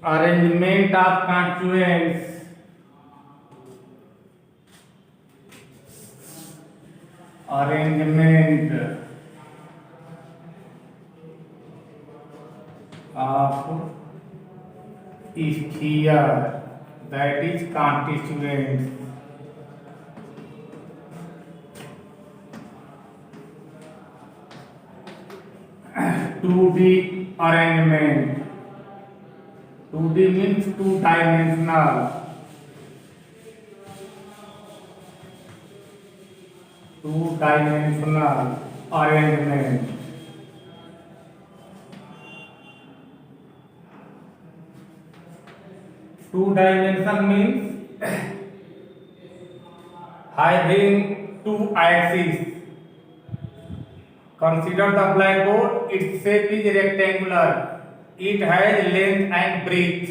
Arrangement of constituents. Arrangement of sphere, that is constituents. 2D arrangement. 2D means two-dimensional. Two-dimensional arrangement. Two dimension means having two axes. Consider the blackboard. Its shape is rectangular. It has length and breadth.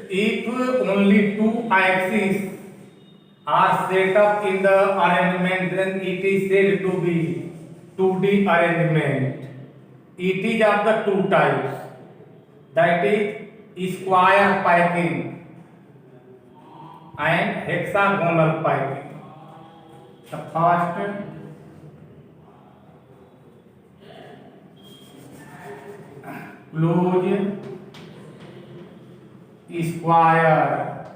If only two axes are set up in the arrangement, then it is said to be 2D arrangement. It is of the two types, that is square piping and hexagonal piping. The first closed square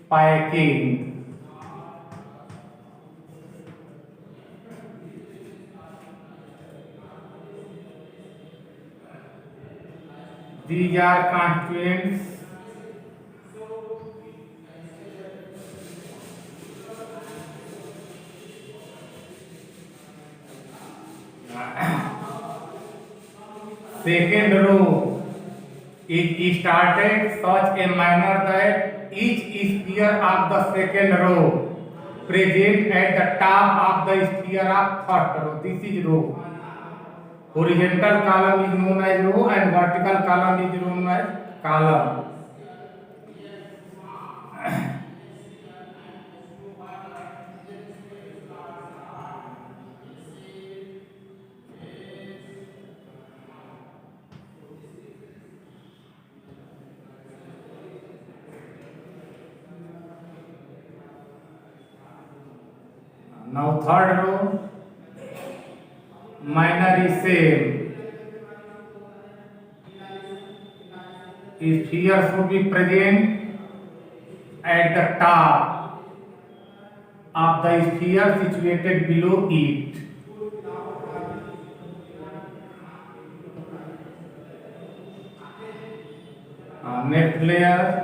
piping. These are constituents. Second row is started such a manner that each sphere of the second row present at the top of the sphere of first row. This is row. Horizontal column is known as row and vertical column is known as column. Now third row, minor is same. Sphere should be present at the top of the sphere situated below it. Next layer.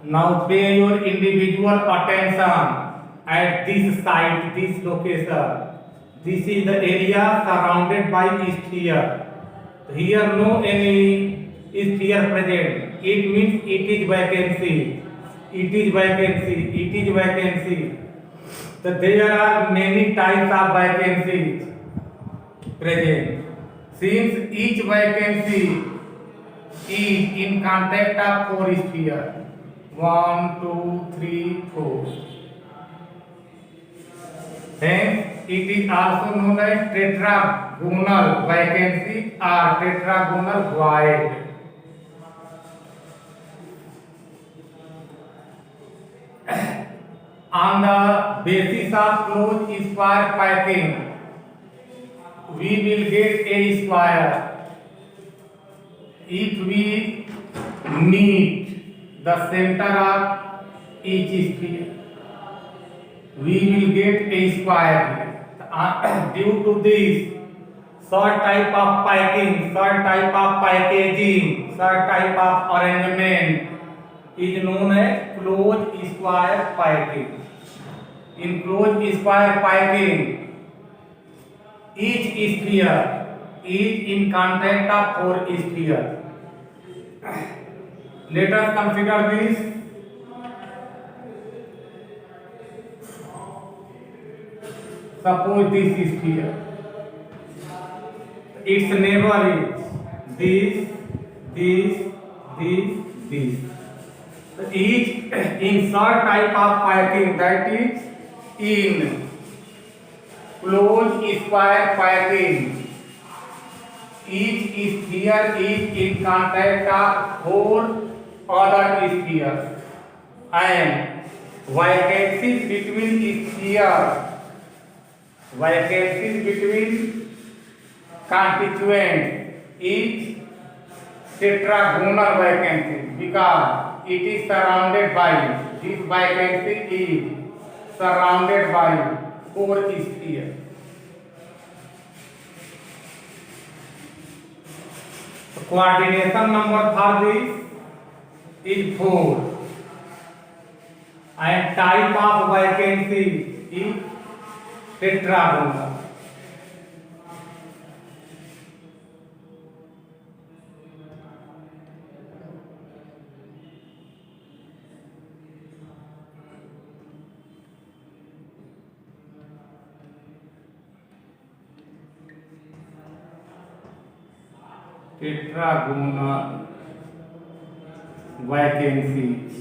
Now pay your individual attention at this site, this location. This is the area surrounded by sphere. Here no any sphere present. It means it is vacancy. It is vacancy. It is vacancy. So there are many types of vacancies present. Since each vacancy is in contact of four spheres. 1, 2, 3, 4. Hence, it is also known as tetragonal vacancy or tetragonal void. On the basis of closed square piping, we will get a square if we meet the center of each sphere. We will get a square. Due to this, such type of piping, such type of packaging, such type of arrangement is known as closed square piping. In closed square piping, each sphere is in contact of four spheres. Let us consider this. Suppose this is sphere. Its neighbor is this, this, this, this. So each insert type of piping, that is in closed square piping. Each sphere is in contact of four other spheres, and vacancies between constituents is tetragonal vacancy, because it is surrounded by, this vacancy is surrounded by four spheres. So coordination number for this is 4, and type of vacancy is tetragonal. Tetragonal vacancies.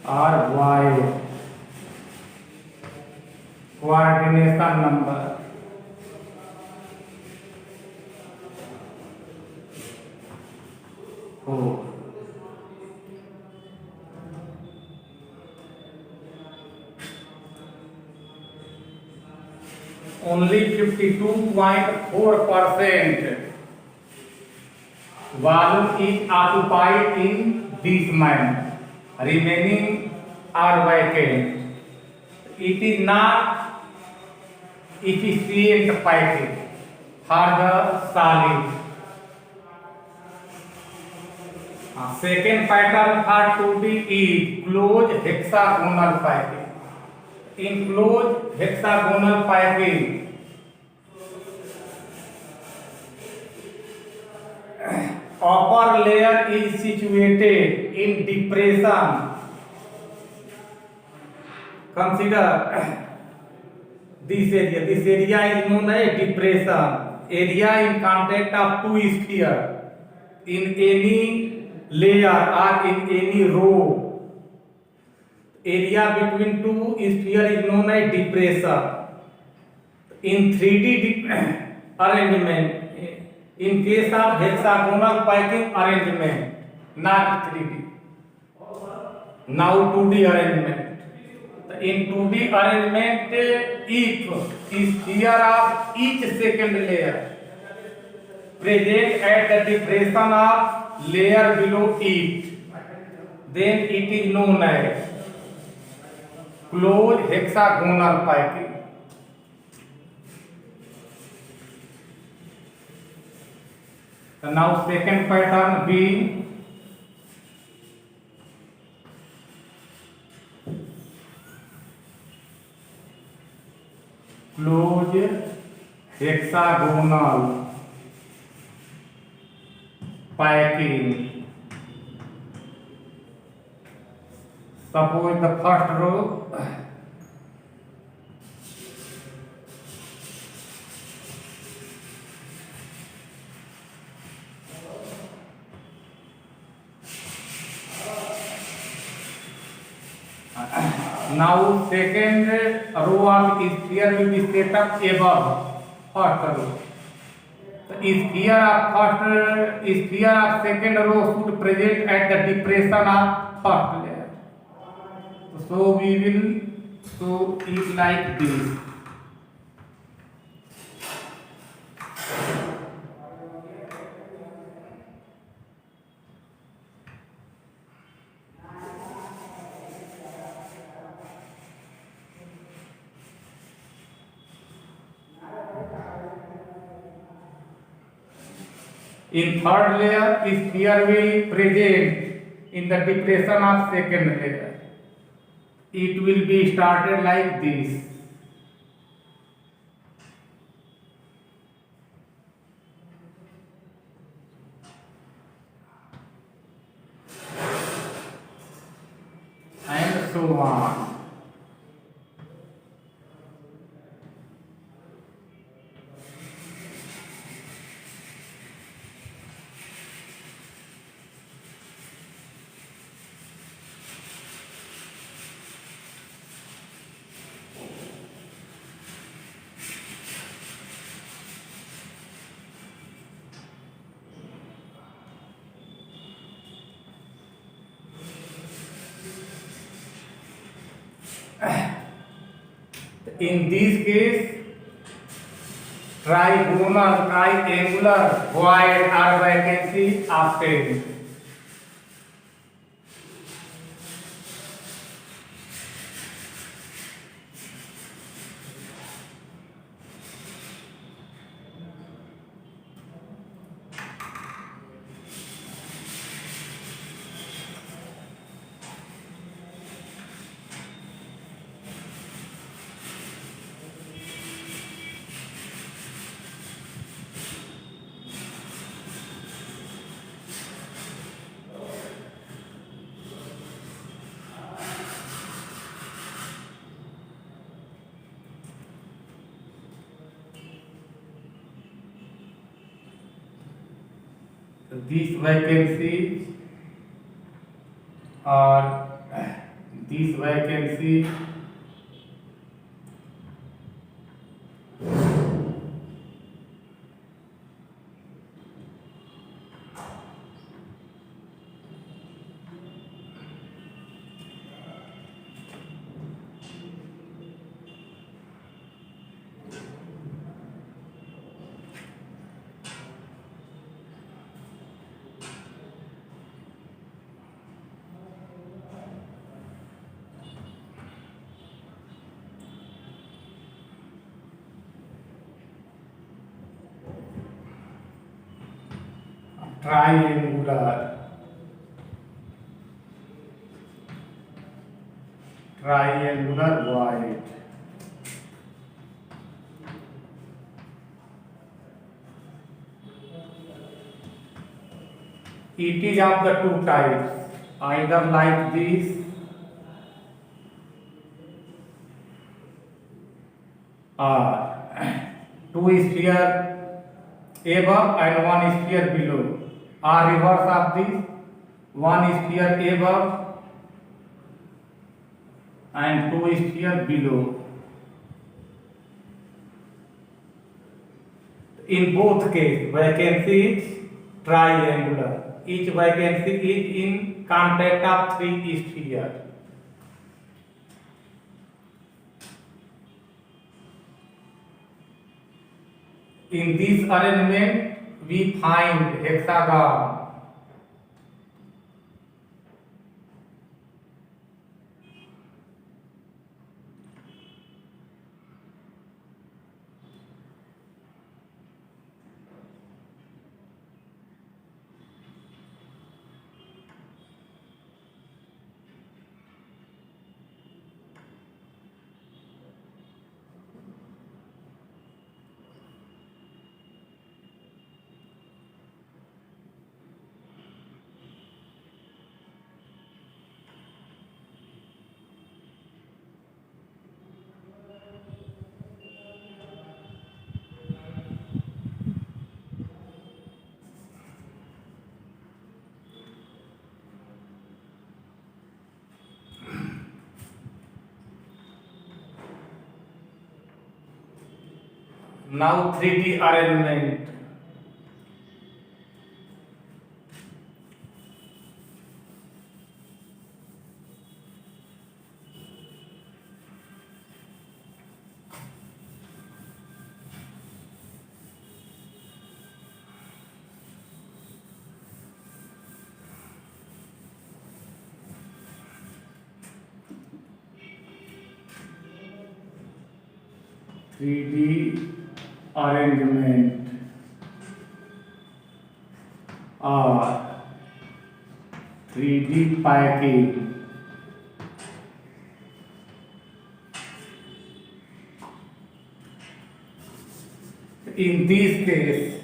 Or Y. Coordination number. Oh. Only 52.4% volume is occupied in this manner. Remaining are vacant. It is not efficient piping for the solid. Second pattern for 2D is closed hexagonal piping. In closed hexagonal piping, upper layer is situated in depression. Consider this area. This area is known as depression. Area in contact of two spheres in any layer or in any row. Area between two spheres is known as depression. In 3D arrangement, in case of hexagonal piping arrangement, not 3D. Now 2D arrangement. In 2D arrangement, if sphere of each second layer present at the depression of layer below it, then it is known as closed hexagonal piping. So now second pattern B, closed hexagonal piping. Suppose the first row now second row of sphere will be set up above first row. The sphere of second row should present at the depression of first layer. So we will show it like this. In third layer, sphere will present in the depression of second layer. It will be started like this. And so on. In this case, trigonal, triangular void or vacancy obtained. This vacancy or this vacancy triangular void. It is of the two types, either like this or two sphere above and one sphere below, or reverse of this, one sphere above and two sphere below. In both cases, vacancy is triangular. Each vacancy is in contact of three spheres. In this arrangement, we find hexagon. Now 3D arrangement. Arrangement or 3D packing. In this case,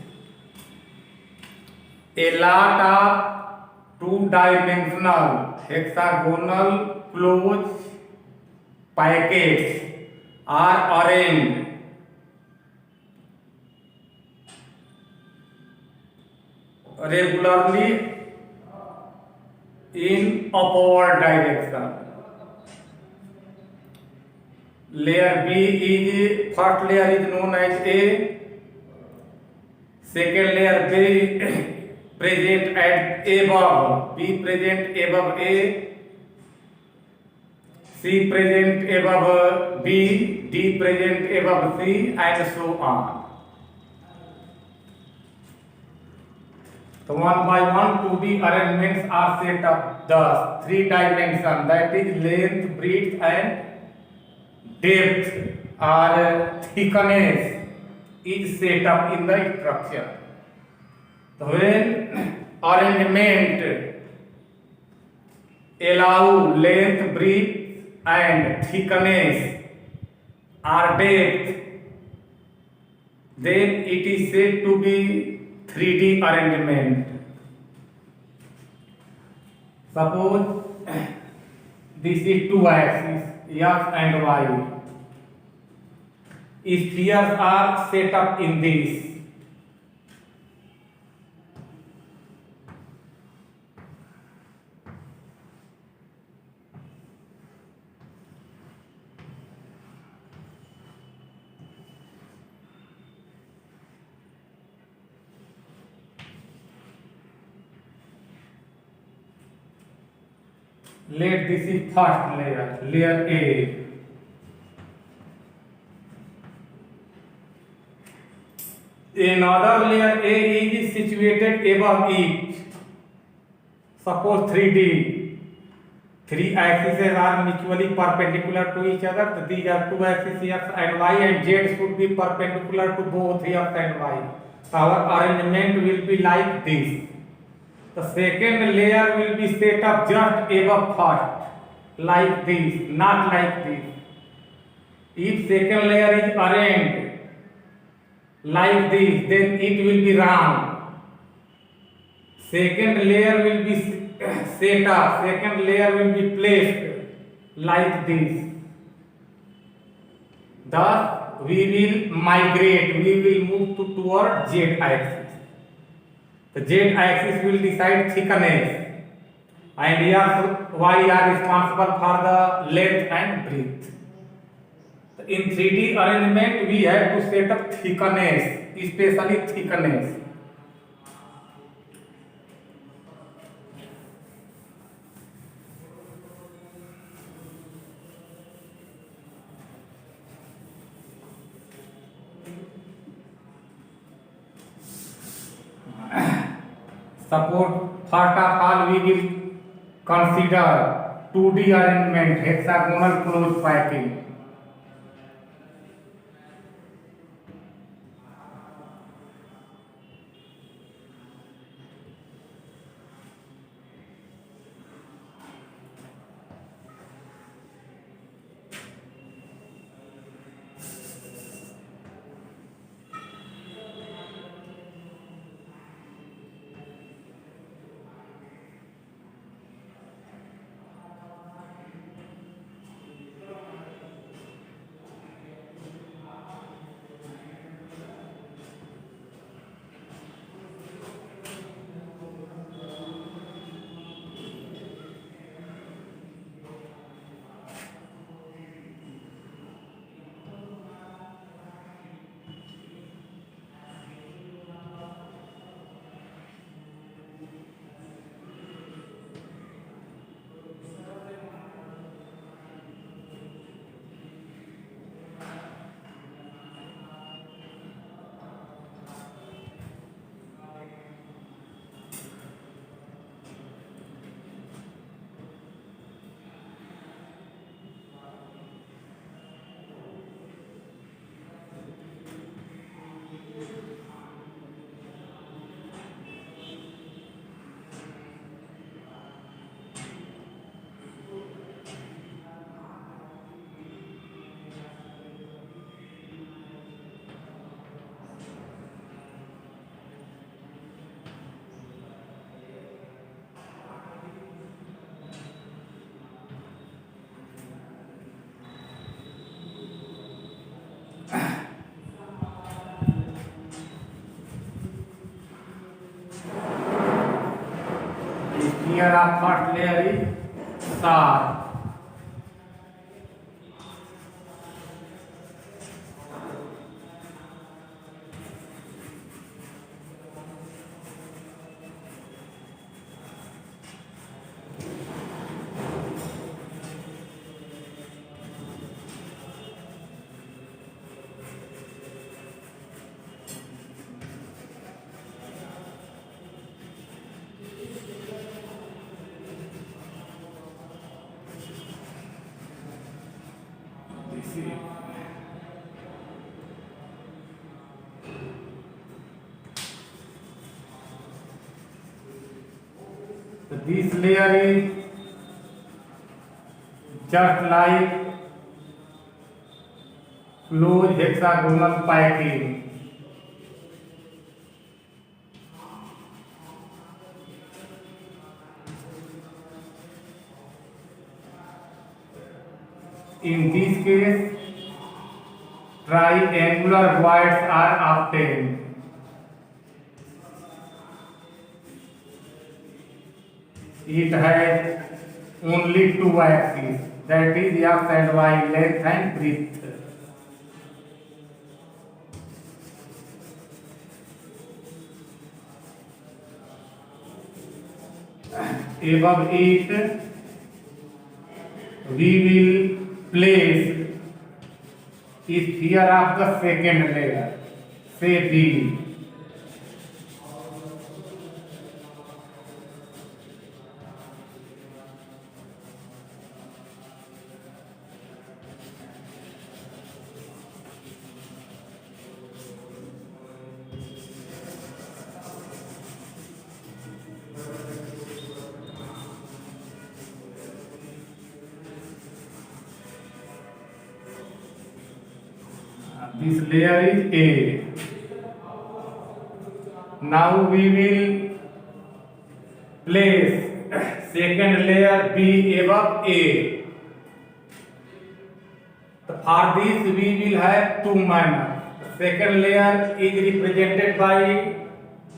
a lot of two-dimensional hexagonal closed packets are arranged regularly in upward direction. Layer B is first layer is known as A. Second layer B present at above, B present above A, C present above B, D present above C, and so on. So one by one 2D arrangements are set up thus. 3 dimensions, that is length, breadth and depth or thickness is set up in the structure. So when arrangement allow length, breadth and thickness or depth, then it is said to be 3D arrangement. Suppose this is 2 axes X and Y. Spheres are set up in this. Let this is first layer, layer A. Another layer A is situated above it. Suppose 3D. 3 axes are mutually perpendicular to each other. So these are 2 axes X and Y, and Z should be perpendicular to both X and Y. Our arrangement will be like this. The second layer will be set up just above first, like this, not like this. If second layer is arranged like this, then it will be round. Second layer will be set up, second layer will be placed like this. Thus, we will migrate, we will move toward Z axis. The Z axis will decide thickness, and X, Y are responsible for the length and breadth. In 3D arrangement, we have to set up thickness, especially thickness. Suppose first of all we will consider 2D arrangement, hexagonal closed packing. here our first layer is sharp. So this layer is just like closed hexagonal piping. In this case, triangular voids are obtained. It has only two axes, that is x and y, length and breadth. Above it, we will place sphere of the second layer, say B. This layer is A. Now we will place second layer B above A. For this we will have two manners. The second layer is represented by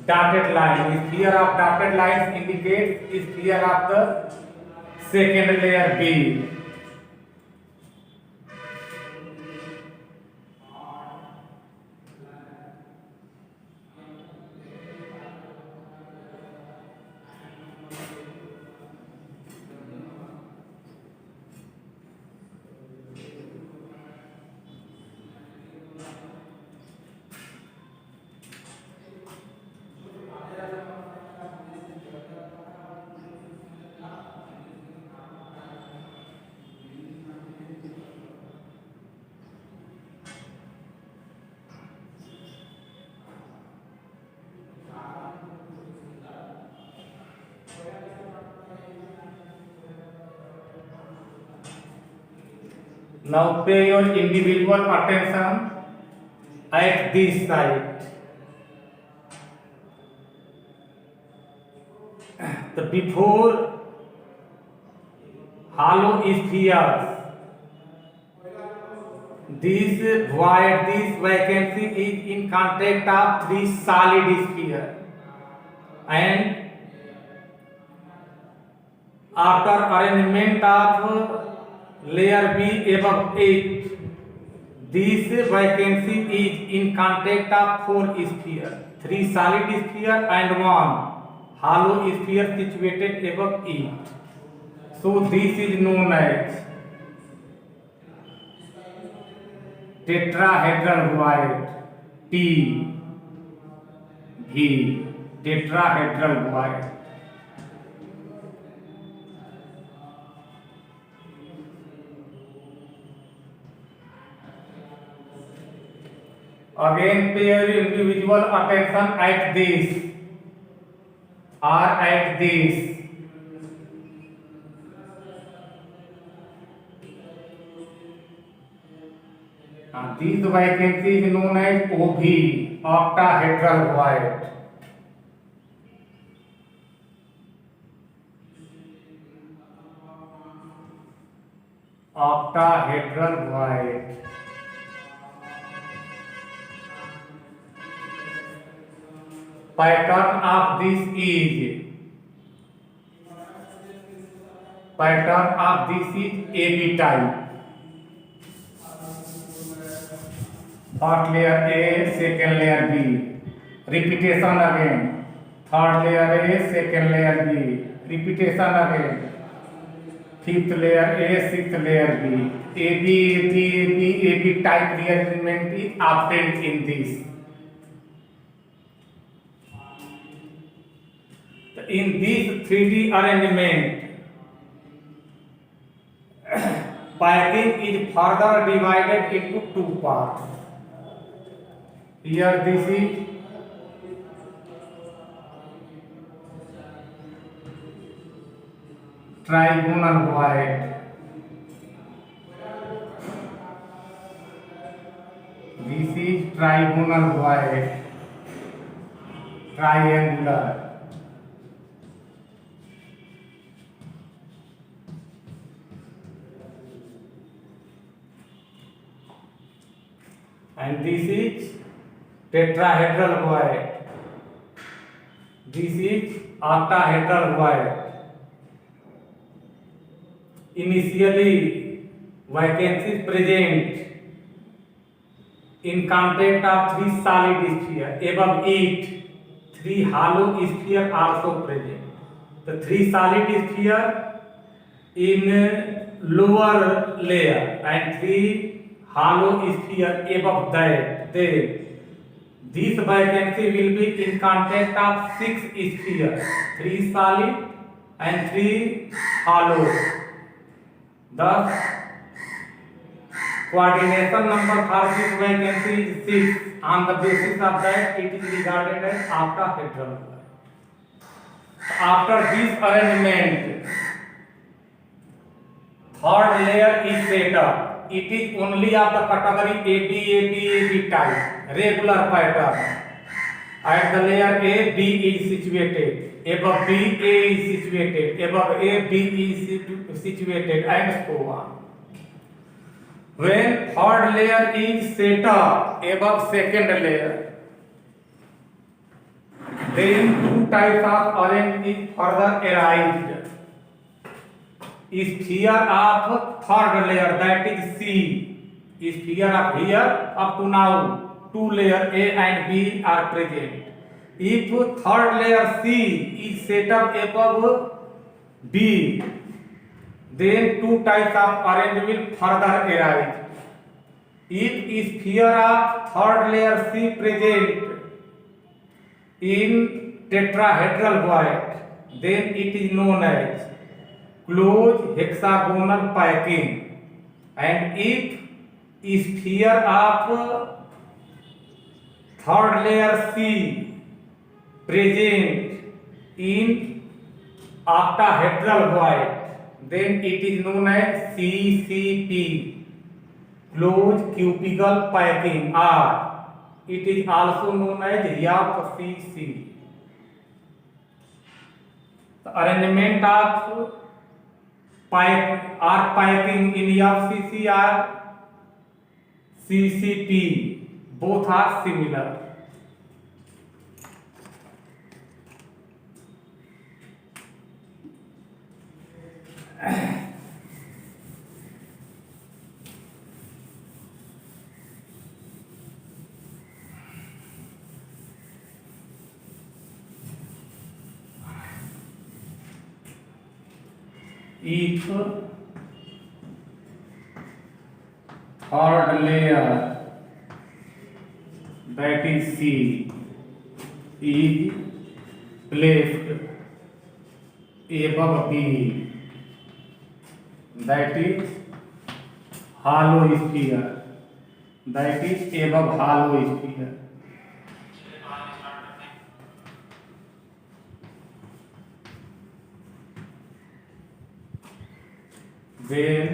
dotted line. Sphere of dotted lines indicates sphere of the second layer B. Now pay your individual attention at this side. The before hollow spheres, this void, this vacancy is in contact of three solid spheres, and after arrangement of layer B above it, this vacancy is in contact of four spheres, three solid spheres and one hollow sphere situated above it. So this is known as tetrahedral void, T V, tetrahedral void. Again pay your individual attention at this or at this. This vacancy is known as OV, octahedral void. Octahedral void. Pattern of this is pattern of this is AB type. First layer A, second layer B. Repetition again. Third layer A, second layer B. Repetition again. Fifth layer A, sixth layer B. AB, AB, AB, AB type rearrangement is absent in this. In this 3D arrangement, piping is further divided into two parts. Here this is trigonal void. This is trigonal void, triangular. And this is tetrahedral void. This is octahedral void. Initially, vacancies present in contact of three solid spheres. Above it, three hollow spheres also present. The three solid spheres in lower layer and three hollow sphere above that. Then this vacancy will be in contact of six spheres, three solid and three hollow. Thus, coordination number for this vacancy is 6. On the basis of that, it is regarded as octahedral. After this arrangement, third layer is set up. It is only of the category AB, AB, AB type, regular pattern. At the layer A, B is situated. Above B, A is situated. Above A, B is situated, and so on. When third layer is set up above second layer, then two types of arrangement is further arised. Sphere of third layer, that is C. Sphere of here up to now, two layer A and B are present. If third layer C is set up above B, then two types of arrangement will further arise. If sphere of third layer C present in tetrahedral void, then it is known as closed hexagonal piping. And if sphere of third layer C present in octahedral void, then it is known as CCP, closed cubical piping, or it is also known as YFCC. The arrangement of pipe or piping in FCC or CCP, both are similar. If third layer, that is C, is placed above B, that is hollow sphere, that is above hollow sphere. Then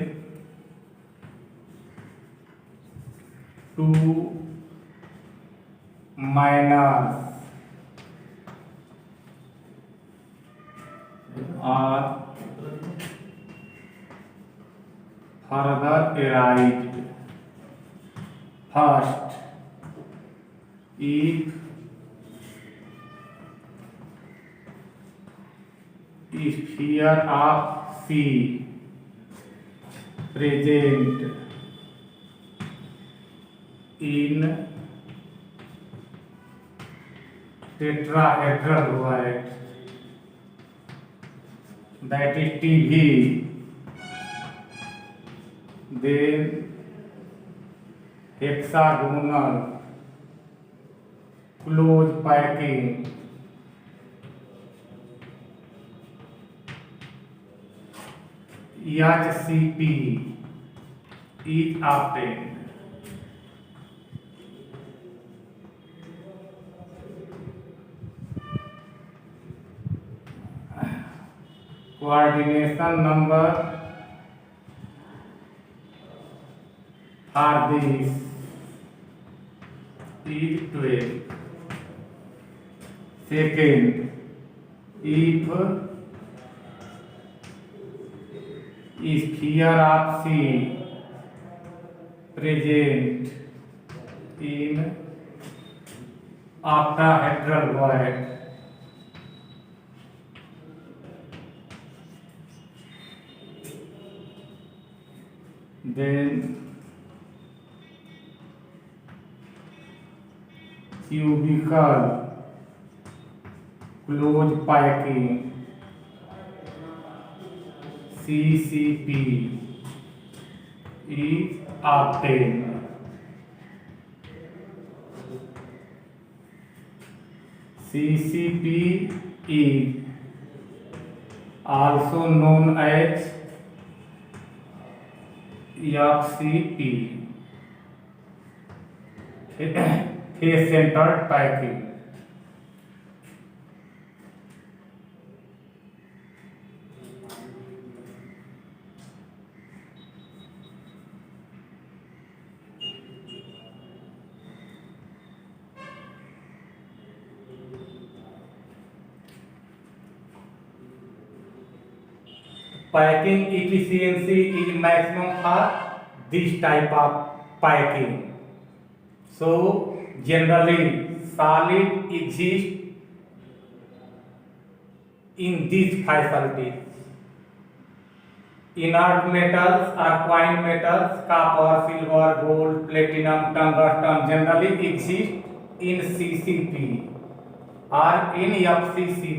2 minus are further arised. First, if sphere of C present in tetrahedral void, that is TB. Then hexagonal close packing HCP is obtained. Coordination number for this is 12. Second, if sphere of C present in octahedral void, then cubical close packing CCP is obtained. CCP is also known as FCP, face-centered packing. Packing efficiency is maximum for this type of packing. So generally solid exists in these facilities. Inert metals or coin metals, copper, silver, gold, platinum, tungsten generally exist in CCP or in FCC